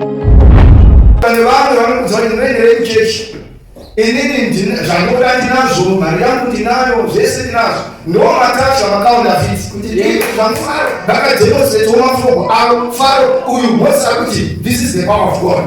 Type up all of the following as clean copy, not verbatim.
Pane vanhu vanokudza kuti ndinoendere kuchechi, inini zvandoda ndinazvo, mari yangu ndinayo, zvese ndinazvo. Ndo matacha vakaona vhiti kuti zvamufaro ndakademonstrate mafrogo avo faro uyu mose kuti this is the power of God.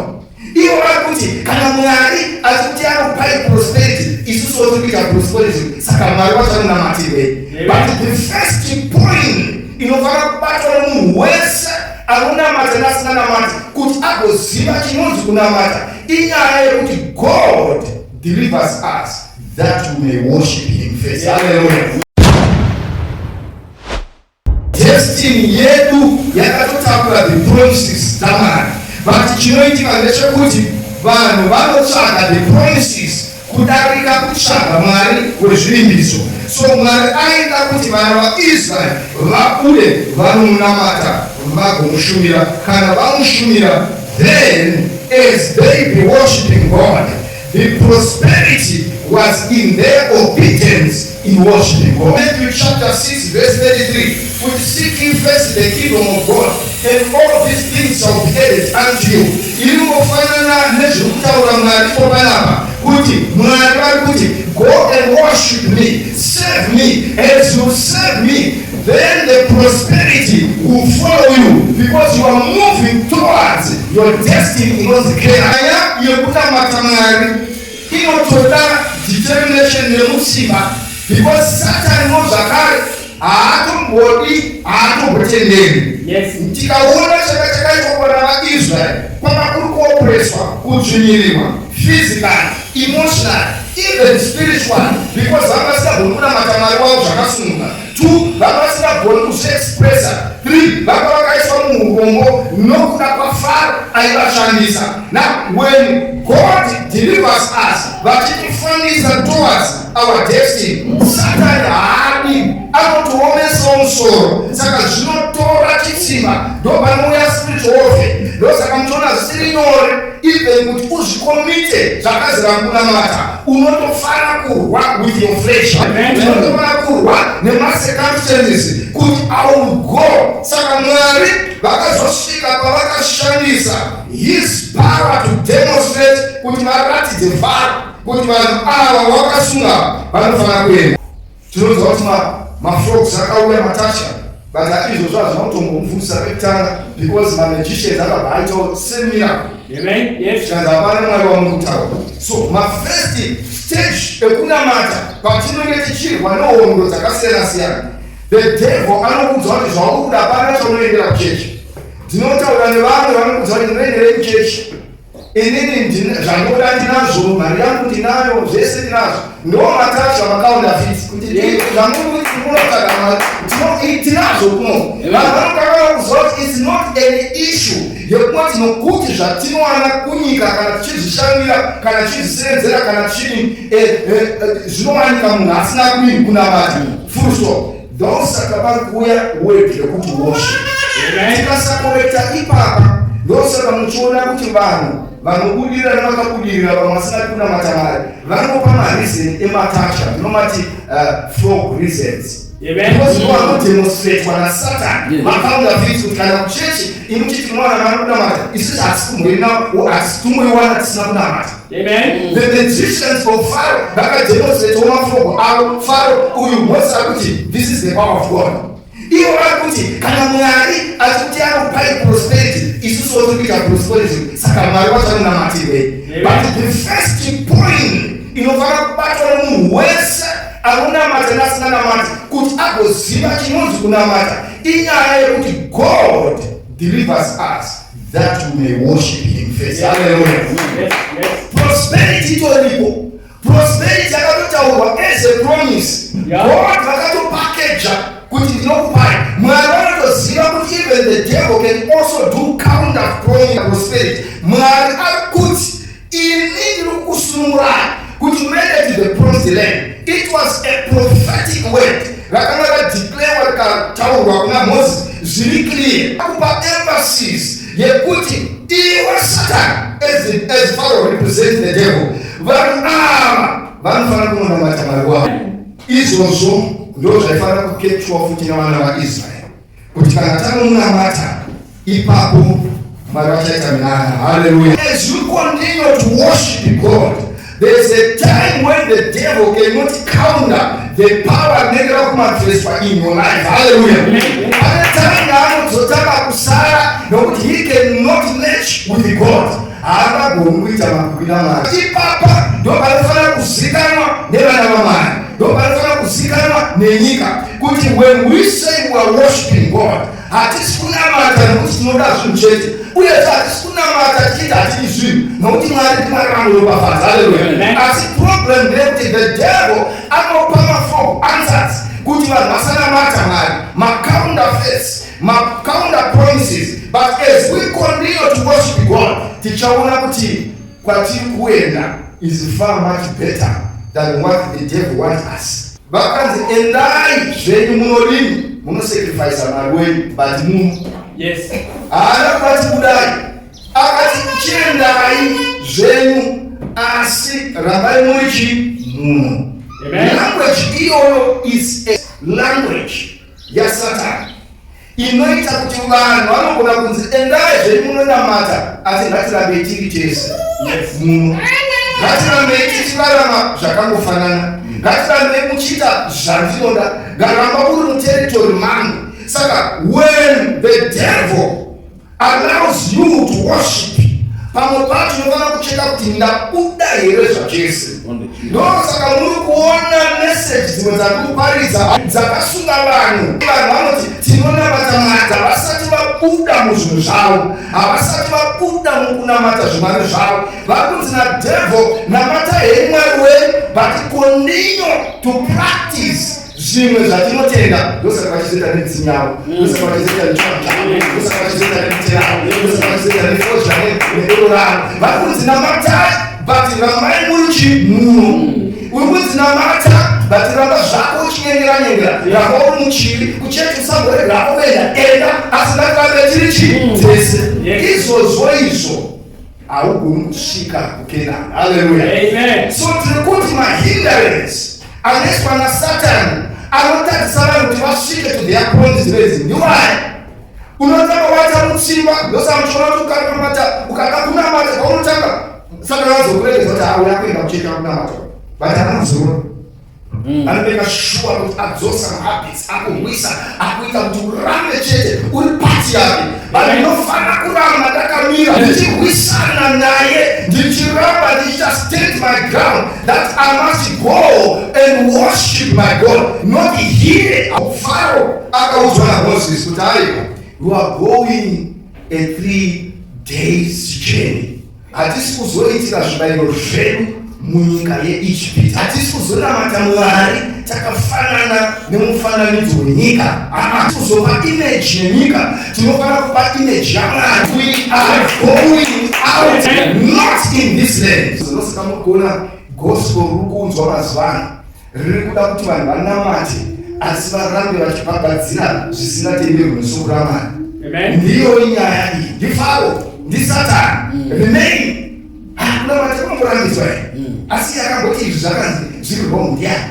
Ivo vari kuti kana Mwari achikuti anopai prosperity, isusu tiri kuita prosperity, saka Mwari vachanonamatirei. But the first point inofanira kubatwa nemunhu wese anonamata neasina namata kuti agoziva chinonzi kunamata inyaya yekuti God delivers us that we may worship him first. Hallelujah. Destiny yedu yakatotakura the promises dzamwari, but chinoitika ndechekuti vanhu vanotsvaga the promises kudarika kutsvaga Mwari wezvirimbiso. So Mwari aida kuti vana vaIsraeri vabude vanomunamata vagomushumira. Kana vamushumira, then as they be worshiping God, the prosperity was in their obedience in worshiping God. Matthew chapter 6 verse 33. Would seek ye first the kingdom of God, and all these things shall be added unto you. Ilimofanana nezvokutaura Mwari panapa kuti Mwari vari kuti go and worship me, serve me. As you serve me, then the prosperity will follow you because you are moving towards your destiny. Aya yekutamata Mwari inotoda determination nemusimba, because Satan knows zvakare haatombodi haatombotenderi. Tikaona chakaitwa vana vaIsraeri kwakuri kuopreswa, kudzvinyirirwa physically, emotionally, even spiritually, because vanga kunamata Mwari wavo zvakasununga. 2, vanga kuzviexpressa. 3, vanga vakaiswa muurombo nokuda kwafaro aivashandisa. Now when God delivers us, vachitifanisa towards our destiny, Satan haadi anotiomesa musoro. Saka zvinotora chitsimba ndopanouya spiritual warfare. Ndosaka muchiona zvisiri nyore even kuti uzvikomite zvakazira kunamata. Unotofana kurwa with your flesh, unotofana kurwa nemacircumstances kuti I will go. Saka Mwari vakazosvika pavakashandisa his power to demonstrate kuti varatidze vharo kuti vanhu ava vakasunga vanofana kuenda. Tinoziva kuti mafrogs akauya matasha, but izvozvo hazvinotombomufundisa pekutanga because magicians akabva aitawo semiracle. Amen. Yes. Hapana Mwari wamukutaura. So first stage ekunamata patinenge tichirwa nehondo dzakasiyana siyana, the devil anokuudza kuti zvauri hapana chaunoendera kuchechi. Ndinotaura nevanhu vanokuudza kuti ndinoendere kuchechi, inini zvandoda ndinazvo, mari yangu ndinayo, zvese ndinazvo. Ndo matacha vakaona vhiti kuti tinazvo kuno. Vanhu vanokavana kuziva kuti it's not an issue yekuti nokuti zvatinowana kunyika kana tichizvishamira kana tichizvisenzera kana tichini zvinowanika munhu asina kunamata. Full stop. Ndosaka vari kuuya word yekuti worship. Tikasakorekta ipapa ndosaka muchiona kuti vanhu vanobudirira nevakabudirira vamwe vasina kunamata Mwari vanopa mareason ematacha, ndinomati frog reasons. Because vanodemonstratwa naSatan. Vakaunda vhiti kuti kana kuchechi imuchiti munowana vana kunamata, isusu hatitomboiwana tisina kunamata. The magicians of Pharaoh vakademonstrate mafrogo avo Pharaoh uyu mose kuti this is the power of God. Ivo vari kuti kana Mwari achikuti anopai prosperity, isusu tiri kuita prosperity, saka Mwari vachanonamatirei. But the first point inofanira kubatwa nemunhu wese anonamata neasina namata kuti agoziva chinonzi kunamata inyaya yekuti God delivers us that we may worship him first. Hallelujah. Prosperity toripo. Prosperity yakatotaurwa as a promise. God vakatopackage kuti ndinokupai. Mwari vanotoziva kuti even the devil can also do counter prosperity. Mwari ari kuti ini ndiri kusunungurai kuti muende to the promised land. It was a prophetic word. Rakanga radeclarewa rikataurwa kuna Moses zviri clear. Akupa emphasis yekuti iwe Satan as Pharaoh represents the devil. Vanhu ava vanofanira kunonamata Mwari wavo. Izvozvo ndo zvaifanira kuketchwa futi navana vaIsraeri kuti kana tanomunamata ipapo Hallelujah. As you continue to worship God, there's a time when the devil cannot counter the power negative manifest in your life. Hallelujah. At the time he cannot match with God. Papa ndobalifana kuzikanwa nevana vamani, ndobalifana kuzikanwa nenyika kuti when we say we are worshiping God, hatisi kunamata nekuti tinoda zvinhu chete, uye hatisi kunamata tichiti hatidi zvinhu nokuti Mwari timaramulopafadza. Hallelujah. Asi problem ndeyekuti the devil anopa mafoko answers kuti vanhu vasanamata Mwari, ma-counterfeits, ma-counter promises. But as we continue to worship God, tichaona kuti kwatiri kuenda is far much better than what the devil wants us. Vakanzi endai zvenyu munodini, munosacrifice mari wenyu, but muno. Yes. Haana kuti kudai, akati chiendai zvenyu asi rambai muri muno. Language iyoyo is a language yaSatan inoita kuti vanhu vanogona kunzi endai zvenyu munonamata, asi ngatirambe tiri tese muno. Ngatirambe tichirarama zvakangofanana, ngatirambe muchiita zvandinoda, ngaramba uri muteritori mangu. Saka when the devil allows you to worship, pamwe pacho unofanira kucheka kuti ndabuda here zvachese. Ndosaka muri kuona message dzimwe dzakuparidza dzakasunga vanhu. Vanhu vanoti tinonamata Mwari, havasati vabuda muzvinhu zvavo, havasati vabuda mukunamata zvimwari zvavo. Vakunzi nadevil, namata henyu Mwari wenyu, but continue to practice zvimwe zvatinotenda. Ndosaka vachizoita nedzinyavo, ndosaka vachizoita nechonjavo, ndosaka vachizoita nemiteravo, ndosaka vachizoita nefozha nedororano. Vakunzi namatai, but rambai muri muno. Uri kunzi namata, but ramba zvako uchinyengeranyengera, ramba uri muchivi, kucheti usagorega kuenda enda, asi ngatirambe tiri tese. Izvozvo izvo haugoni kusvika kuKenani. Hallelujah. Amen. So tiri kuti mahindrance anoiswa naSatani anotadzisa vanhu kuti vasvike to their promised place. Ndiwai unotanga waita mutsimba, ndosamuchiona kuti ukada kunamata kwaunotanga Satani vazokuregedza kuti auya kuenda kucheka kunamata, but anazorora. Anopeka sure kuti adzosa mahabits akurwisa, akuita kuti urambe chete uri pati yake. But ndinofanira kuramba ndakamira ndichirwisana naye, ndichiramba ndichita stand my ground that I must go and worship my God, not here. Pharaoh akaudzwa naMoses kuti aiwa, you are going a 3 days journey. Hatisi kuzoitira zvibayiro zvedu munyika yeIjipiti. Hatisi kuzonamata Mwari takafanana nemufananidzo wenyika. Hatisi kuzopa image yenyika, tinofanira kupa image yaMwari. We are going out, not in this land. Zinosaka mugona gospel rukunzwa mazuvano riri kuda kuti vanhu vanamate, asi varambe vachipagadzira zvisingatenderwi nesoko raMwari. Ndiyo nyaya iyi. Ndifaro, ndiSatani, remain. Kunamata kunomborambidzwa here. Asi yakangoti izvi zvakanzi zviri wrong ndiani?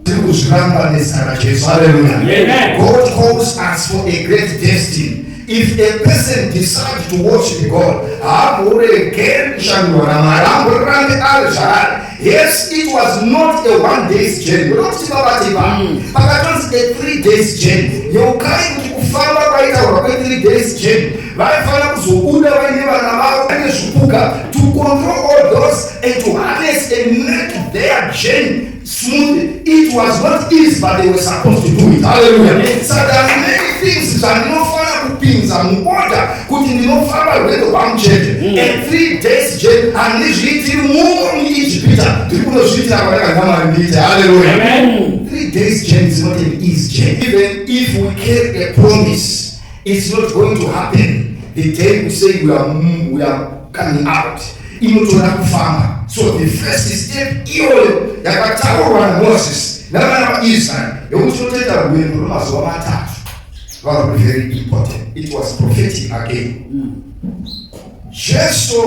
Tiri kuzviramba nezita raJesu. Hallelujah. God calls us for a great destiny. If a person decides to worship God, haamborege kushandurwa naMwari, haamborambe ari zvaari. Yes, it was not a 1 day's journey. Unoti babate ipapo pakatonzi a 3 days journey. Yeukai kuti kufamba kwaitaurwa kwe3 days journey, vaifanira kuzobuda vaine vana vavo vaine zvipuka to control all those and to harness and make their journey smooth. It was not easy, but they were supposed to do it. Hallelujah. So there are many things zvandinofanira kupinza muoda kuti ndinofamba rwendo rwamucheche. And 3 days journey handizviitiri muno muIjipita, ndiri kunozviitira kwandakanga Mwari ndiite. Hallelujah. 3 days journey is not an easy journey. Even if we carry a promise, it's not going to happen the day we say we are coming out. Inotoda kufamba. So the first step iyoyo yakataurwa naMoses navana vaIsraeri yekuti totoita rwendo rwemazuva matatu was very important. It was prophetic again. Jesu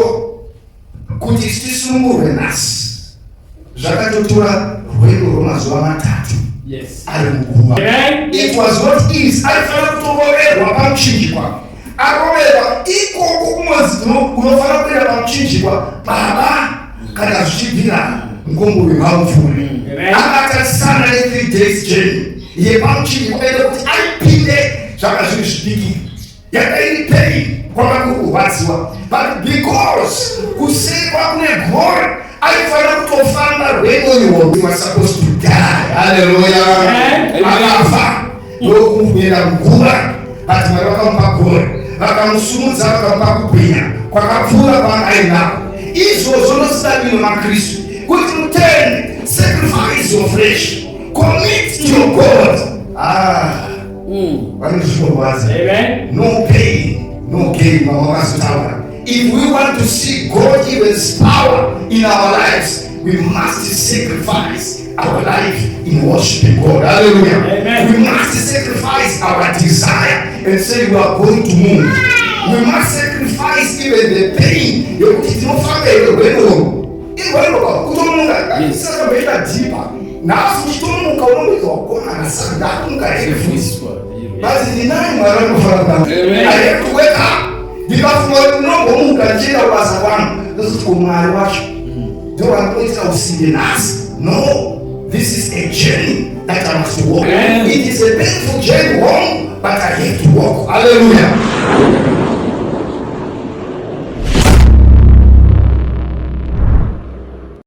kuti tisunungurwe nhasi zvakatotora rwendo rwemazuva matatu ari muguva. It was not easy. Aifanira kutongoverwa pamuchinjikwa, aroverwa ikoko kumwedzi unofanira kuenda pamuchinjikwa baba kana zvichibvira ngombe vamvuri akatarisana ne3 days journey yepamuchinjikwa kuenda kuti aipinde zvanga zviri zvidiki yakairipei kwanga kurwadziwa, but because kusekwa kune glory aifanira kutofamba rwemwoyo. We were supposed to die. Hallelujah. Akafa ndokumubera mguva, but Mwari vakamupa glory, vakamusumudza vakamupa kubwinya kwakapfuura kwanga ainako. Izvozvo ndosidavino maKristu kuti mutende sacrifice your flesh, commit to your God. No pain, Mama Master. If we want to see God-given power in our lives, we must sacrifice our life in worshiping God. Hallelujah. Amen. We must sacrifice our desire and say we are going to move. We must sacrifice even the pain. But in the night, I have to wake up. Because Mwari unombomuka njira ubasa wangu ndokuti Mwari wacho ndio wanoita usinde nasi. No, this is a journey that I must walk. It is a painful journey home, but I have to walk. Hallelujah.